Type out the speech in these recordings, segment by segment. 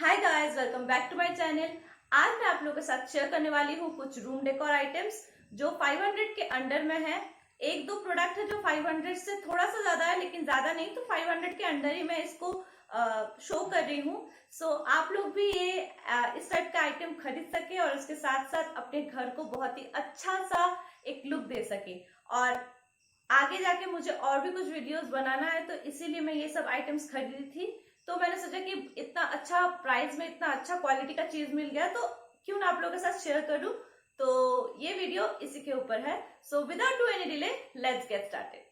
Hi guys, welcome back to my channel. आज मैं आप लोगों के साथ शेयर करने वाली हूँ कुछ रूम डेकोर आइटम्स जो 500 के अंडर में है। एक दो प्रोडक्ट है जो 500 से थोड़ा सा ज्यादा है, लेकिन ज्यादा नहीं, तो 500 के अंडर ही मैं इसको शो कर रही हूँ। सो आप लोग भी ये इस टाइप का आइटम खरीद सके और उसके साथ साथ अपने घर को बहुत ही अच्छा सा एक लुक दे सके। और आगे जाके मुझे और भी कुछ वीडियोस बनाना है, तो इसीलिए मैं ये सब आइटम्स खरीदी थी। तो मैंने सोचा कि इतना अच्छा प्राइस में इतना अच्छा क्वालिटी का चीज मिल गया, तो क्यों ना आप लोगों के साथ शेयर करूं। तो ये वीडियो इसी के ऊपर है। So without do any delay, let's get started.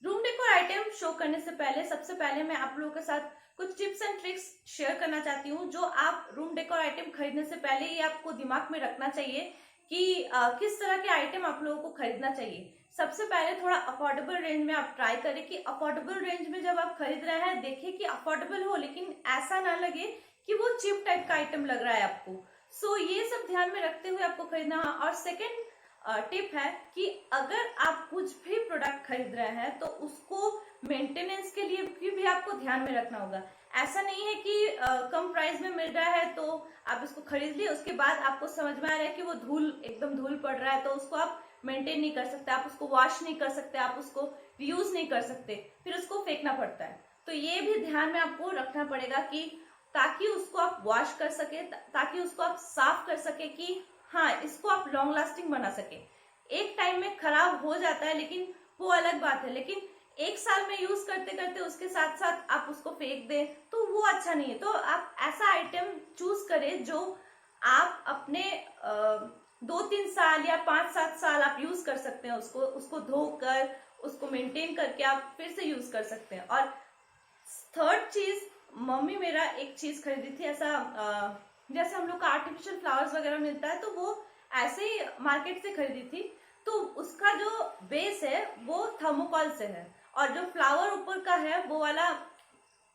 Room decor item show करने से पहले सबसे पहले मैं आप लोगों के साथ कुछ टिप्स एंड ट्रिक्स शेयर करना चाहती हूँ, जो आप रूम डेकोर आइटम खरीदने से पहले ही आपको दिमाग में रखना चाहिए कि किस तरह के आइटम आप लोगों को खरीदना चाहिए। सबसे पहले थोड़ा अफोर्डेबल रेंज में आप ट्राई करें कि अफोर्डेबल रेंज में जब आप खरीद रहे हैं, देखिए कि अफोर्डेबल हो, लेकिन ऐसा ना लगे कि वो चीप टाइप का आइटम लग रहा है आपको। सो ये सब ध्यान में रखते हुए आपको खरीदना है। और सेकेंड टिप है कि अगर आप कुछ भी प्रोडक्ट खरीद रहे हैं तो उसको मेंटेनेंस के लिए भी आपको ध्यान में रखना होगा। ऐसा नहीं है कि कम प्राइस में मिल रहा है तो आप इसको खरीद लिए, उसके बाद आपको समझ में आ रहा है कि वो एकदम धूल पड़ रहा है, तो उसको आप मेंटेन नहीं कर सकते, आप उसको वॉश नहीं कर सकते, आप उसको यूज नहीं कर सकते, फिर उसको फेंकना पड़ता है। तो ये भी ध्यान में आपको रखना पड़ेगा कि ताकि उसको आप वॉश कर सके, ताकि उसको आप साफ कर सके, कि हाँ, इसको आप लॉन्ग लास्टिंग बना सके। एक टाइम में खराब हो जाता है, लेकिन वो अलग बात है, लेकिन एक साल में यूज करते करते उसके साथ साथ आप उसको फेंक दें तो वो अच्छा नहीं है। तो आप ऐसा आइटम चूज करें जो आप अपने 2-3 साल या 5-7 साल आप यूज कर सकते हैं, उसको धोकर उसको मेंटेन करके आप फिर से यूज कर सकते हैं। और थर्ड चीज, मम्मी मेरा एक चीज खरीदी थी, ऐसा जैसे हम लोग का आर्टिफिशियल फ्लावर्स वगैरह मिलता है, तो वो ऐसे ही मार्केट से खरीदी थी। तो उसका जो बेस है वो थर्मोकॉल से है, और जो फ्लावर ऊपर का है वो वाला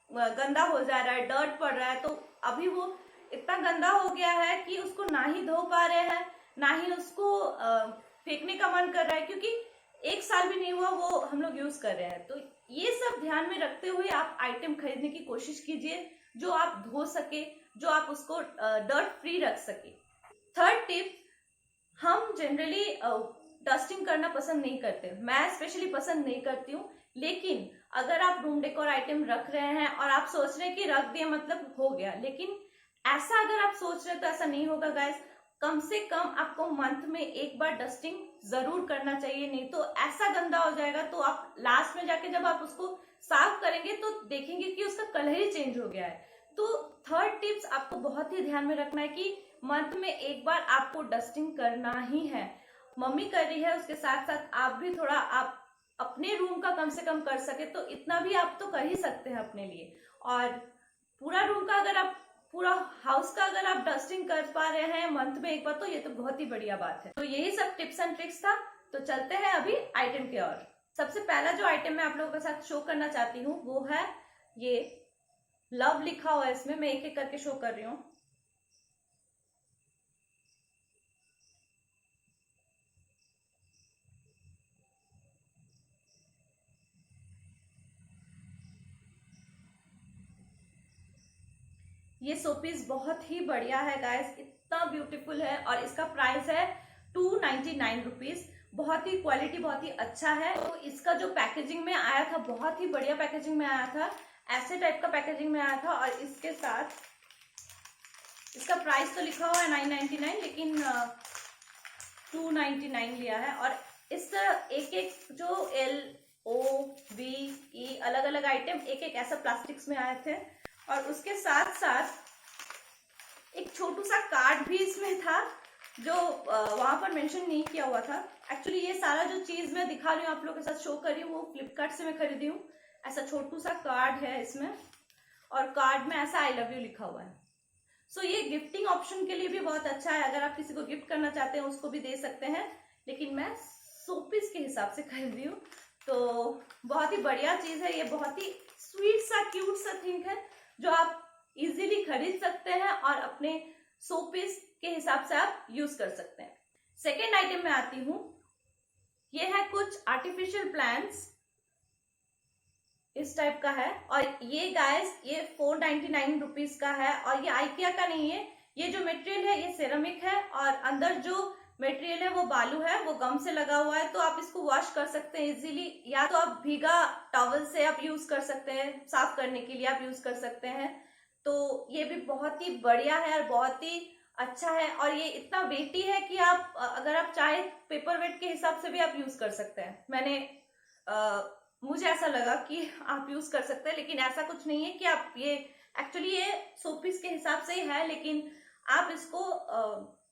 गंदा हो जा रहा है, डर्ट पड़ रहा है। तो अभी वो इतना गंदा हो गया है कि उसको ना ही धो पा रहे हैं, ना ही उसको फेंकने का मन कर रहा है, क्योंकि एक साल भी नहीं हुआ वो हम लोग यूज कर रहे हैं। तो ये सब ध्यान में रखते हुए आप आइटम खरीदने की कोशिश कीजिए जो आप धो सके, जो आप उसको डर्ट फ्री रख सके। थर्ड टिप, हम जनरली डस्टिंग करना पसंद नहीं करते, मैं स्पेशली पसंद नहीं करती हूँ। लेकिन अगर आप रूम डेकोर आइटम रख रहे हैं और आप सोच रहे हैं कि रख दिए मतलब हो गया, लेकिन ऐसा अगर आप सोच रहे हैं तो ऐसा नहीं होगा गाइस। कम से कम आपको मंथ में एक बार डस्टिंग जरूर करना चाहिए, नहीं तो ऐसा गंदा हो जाएगा, तो आप लास्ट में जाके जब आप उसको साफ करेंगे तो देखेंगे कि उसका कलर ही चेंज हो गया है। तो थर्ड टिप्स आपको बहुत ही ध्यान में रखना है कि मंथ में एक बार आपको डस्टिंग करना ही है। मम्मी कर रही है, उसके साथ साथ आप भी थोड़ा आप अपने रूम का कम से कम कर सके तो इतना भी आप तो कर ही सकते हैं अपने लिए। और पूरा रूम का अगर आप पूरा हाउस का अगर आप डस्टिंग कर पा रहे हैं मंथ में एक बार, तो ये तो बहुत ही बढ़िया बात है। तो यही सब टिप्स एंड ट्रिक्स था। तो चलते हैं अभी आइटम की ओर। सबसे पहला जो आइटम मैं आप लोगों के साथ शो करना चाहती हूँ वो है ये लव लिखा हुआ है इसमें, मैं एक एक करके शो कर रही हूँ। ये शोपीस बहुत ही बढ़िया है गाइस, इतना ब्यूटीफुल है, और इसका प्राइस है 299 रुपीज। बहुत ही क्वालिटी बहुत ही अच्छा है। तो इसका जो पैकेजिंग में आया था बहुत ही बढ़िया पैकेजिंग में आया था, ऐसे टाइप का पैकेजिंग में आया था। और इसके साथ इसका प्राइस तो लिखा हुआ है 999, लेकिन 299 लिया है। और इस एक एक जो LOVE अलग अलग आइटम एक एक ऐसा प्लास्टिक्स में आए थे, और उसके साथ साथ एक छोटू सा कार्ड भी इसमें था जो वहां पर मेंशन नहीं किया हुआ था। एक्चुअली ये सारा जो चीज मैं दिखा रही हूँ आप लोगों के साथ शो कर रही हूँ वो फ्लिपकार्ट से मैं खरीदी हूँ। ऐसा छोटू सा कार्ड है इसमें, और कार्ड में ऐसा आई लव यू लिखा हुआ है। सो ये गिफ्टिंग ऑप्शन के लिए भी बहुत अच्छा है, अगर आप किसी को गिफ्ट करना चाहते हैं उसको भी दे सकते हैं। लेकिन मैं शोपीस के हिसाब से खरीद रही हूँ, तो बहुत ही बढ़िया चीज है ये, बहुत ही स्वीट सा क्यूट सा थिंग है जो आप इजीली खरीद सकते हैं और अपने शोपीस के हिसाब से आप यूज कर सकते हैं। सेकेंड आइटम में आती हूँ, ये है कुछ आर्टिफिशियल प्लांट्स। इस टाइप का है। और ये गाइस ये 499 रुपीज का है, और ये आइकिया का नहीं है। ये जो मटेरियल है ये सेरामिक है, और अंदर जो मटेरियल है वो बालू है, वो गम से लगा हुआ है। तो आप इसको वॉश कर सकते हैं इजीली, या तो आप भीगा टॉवल से आप यूज कर सकते हैं, साफ करने के लिए आप यूज कर सकते हैं। तो ये भी बहुत ही बढ़िया है और बहुत ही अच्छा है, और ये इतना वेटी है कि आप अगर आप चाहे पेपर वेट के हिसाब से भी आप यूज कर सकते हैं। मुझे ऐसा लगा कि आप यूज कर सकते हैं, लेकिन ऐसा कुछ नहीं है कि आप ये एक्चुअली ये शोपीस के हिसाब से ही है, लेकिन आप इसको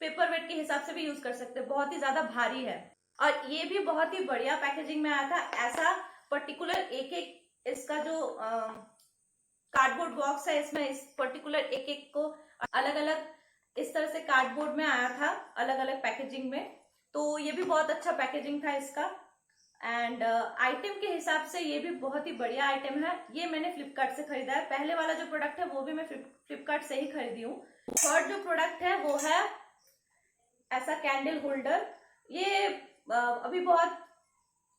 पेपर वेट के हिसाब से भी यूज कर सकते हैं। बहुत ही ज्यादा भारी है, और ये भी बहुत ही बढ़िया पैकेजिंग में आया था। ऐसा पर्टिकुलर एक एक इसका जो कार्डबोर्ड बॉक्स है, इसमें इस पर्टिकुलर एक एक को अलग अलग इस तरह से कार्डबोर्ड में आया था, अलग अलग पैकेजिंग में। तो ये भी बहुत अच्छा पैकेजिंग था इसका। एंड आइटम के हिसाब से ये भी बहुत ही बढ़िया आइटम है। ये मैंने फ्लिपकार्ट से खरीदा है। पहले वाला जो प्रोडक्ट है वो भी मैं फ्लिपकार्ट से ही खरीदी हूँ। थर्ड जो प्रोडक्ट है वो है ऐसा कैंडल होल्डर। ये अभी बहुत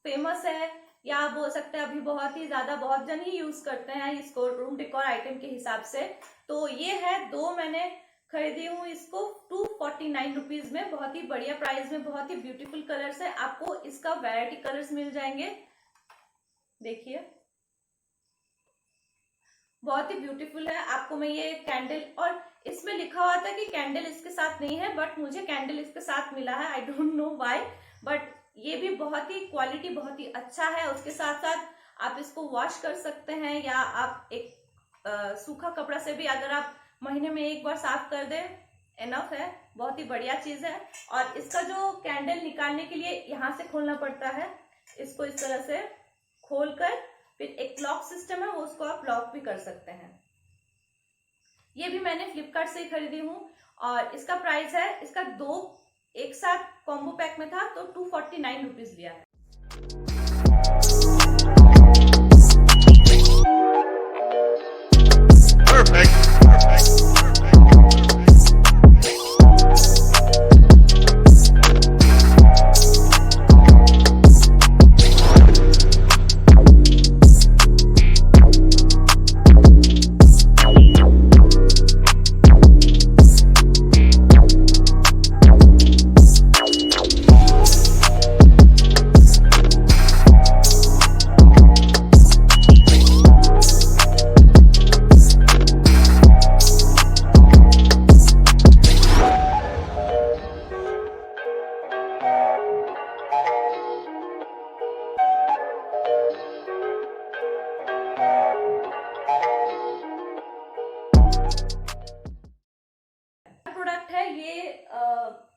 फेमस है, या आप बोल सकते हैं अभी बहुत ही ज्यादा बहुत जन ही यूज करते हैं इसको रूम डेकोर आइटम के हिसाब से। तो ये है, दो मैंने खरीदी हूँ इसको 249 रुपीज में। बहुत ही बढ़िया प्राइस में, बहुत ही ब्यूटीफुल कलर्स है। आपको इसका वैरायटी कलर्स मिल जाएंगे, देखिए बहुत ही ब्यूटीफुल है। आपको मैं ये कैंडल, और इसमें लिखा हुआ था कि कैंडल इसके साथ नहीं है, बट मुझे कैंडल इसके साथ मिला है। I don't know why, but ये भी बहुत ही क्वालिटी बहुत ही अच्छा है। उसके साथ साथ आप इसको वॉश कर सकते हैं, या आप एक सूखा कपड़ा से भी अगर आप महीने में एक बार साफ कर दें, एनफ है। बहुत ही बढ़िया चीज है। और इसका जो कैंडल निकालने के लिए यहाँ से खोलना पड़ता है, इसको इस तरह से खोलकर फिर एक लॉक सिस्टम है, वो उसको आप लॉक भी कर सकते हैं। ये भी मैंने फ्लिपकार्ट से ही खरीदी हूँ, और इसका प्राइस है, इसका दो एक साथ कॉम्बो पैक में था तो 249 रुपीज लिया है।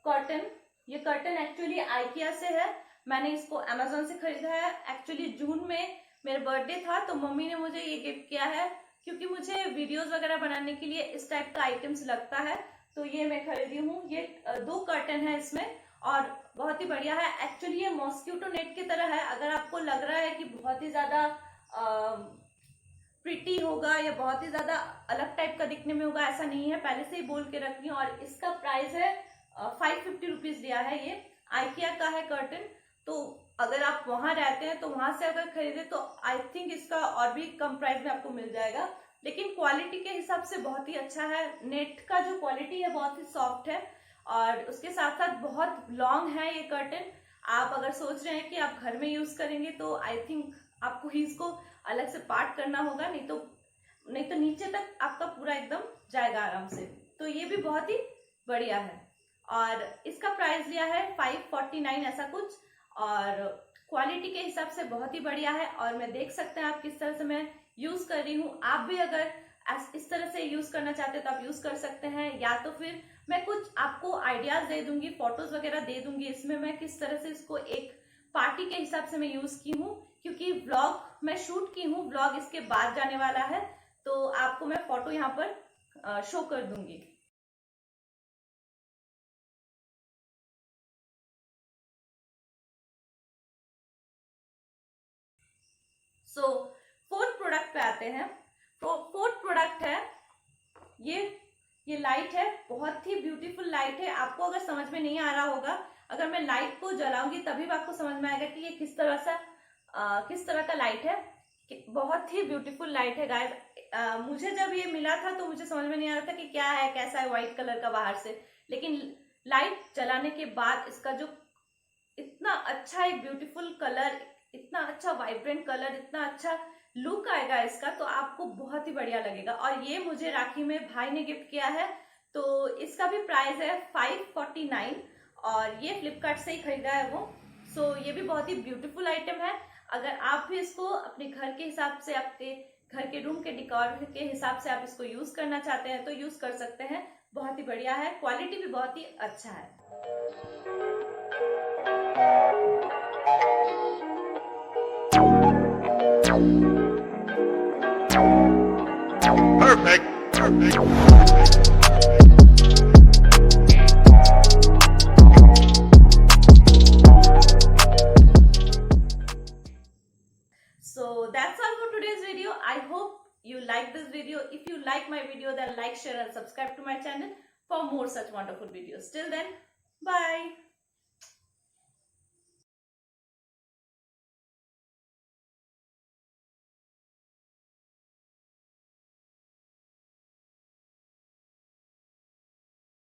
कर्टन, ये कर्टन एक्चुअली आइकिया से है। मैंने इसको अमेजोन से खरीदा है। एक्चुअली जून में मेरा बर्थडे था, तो मम्मी ने मुझे ये गिफ्ट किया है, क्योंकि मुझे वीडियोस वगैरह बनाने के लिए इस टाइप का आइटम्स लगता है। तो ये मैं खरीदी हूँ। ये दो कर्टन है इसमें, और बहुत ही बढ़िया है। एक्चुअली ये मॉस्किटो नेट की तरह है। अगर आपको लग रहा है कि बहुत ही ज्यादा प्रिटी होगा या बहुत ही ज्यादा अलग टाइप का दिखने में होगा, ऐसा नहीं है, पहले से ही बोल के रखी हूँ। और इसका प्राइस है 550 रुपीज लिया है। ये आइकिया का है कर्टन। तो अगर आप वहां रहते हैं तो वहां से अगर खरीदे तो आई थिंक इसका और भी कम प्राइस में आपको मिल जाएगा, लेकिन क्वालिटी के हिसाब से बहुत ही अच्छा है। नेट का जो क्वालिटी है बहुत ही सॉफ्ट है, और उसके साथ साथ बहुत लॉन्ग है ये कर्टन। आप अगर सोच रहे हैं कि आप घर में यूज करेंगे तो आई थिंक आपको ही इसको अलग से पार्ट करना होगा, नहीं तो नीचे तक आपका पूरा एकदम जाएगा आराम से। तो ये भी बहुत ही बढ़िया है, और इसका प्राइस लिया है 549 ऐसा कुछ, और क्वालिटी के हिसाब से बहुत ही बढ़िया है। और मैं देख सकते हैं आप किस तरह से मैं यूज कर रही हूँ। आप भी अगर इस तरह से यूज करना चाहते हैं तो आप यूज कर सकते हैं, या तो फिर मैं कुछ आपको आइडियाज दे दूंगी, फोटोज वगैरह दे दूंगी इसमें मैं किस तरह से इसको एक पार्टी के हिसाब से मैं यूज की हूँ, क्योंकि व्लॉग मैं शूट की हूँ, व्लॉग इसके बाद जाने वाला है, तो आपको मैं फोटो यहाँ पर शो कर दूंगी। सो फोर्थ प्रोडक्ट पे आते हैं। फोर्थ प्रोडक्ट है ये लाइट है, बहुत ही ब्यूटीफुल लाइट है। आपको अगर समझ में नहीं आ रहा होगा, अगर मैं लाइट को जलाऊंगी तभी आपको समझ में आएगा कि ये किस तरह का लाइट है। बहुत ही ब्यूटीफुल लाइट है गाइस। मुझे जब ये मिला था तो मुझे समझ में नहीं आ रहा था कि क्या है, कैसा है, व्हाइट कलर का बाहर से, लेकिन लाइट जलाने के बाद इसका जो इतना अच्छा एक ब्यूटीफुल कलर, इतना अच्छा वाइब्रेंट कलर, इतना अच्छा लुक आएगा इसका, तो आपको बहुत ही बढ़िया लगेगा। और ये मुझे राखी में भाई ने गिफ्ट किया है, तो इसका भी प्राइस है 549 और ये फ्लिपकार्ट से ही खरीदा है वो। सो ये भी बहुत ही ब्यूटीफुल आइटम है। अगर आप भी इसको अपने घर के हिसाब से, आपके घर के रूम के डिकोर के हिसाब से आप इसको यूज करना चाहते हैं तो यूज कर सकते हैं। बहुत ही बढ़िया है, क्वालिटी भी बहुत ही अच्छा है। Perfect. So that's all for today's video. I hope you like this video. If you like my video, then like, share and subscribe to my channel for more such wonderful videos. Till then, bye.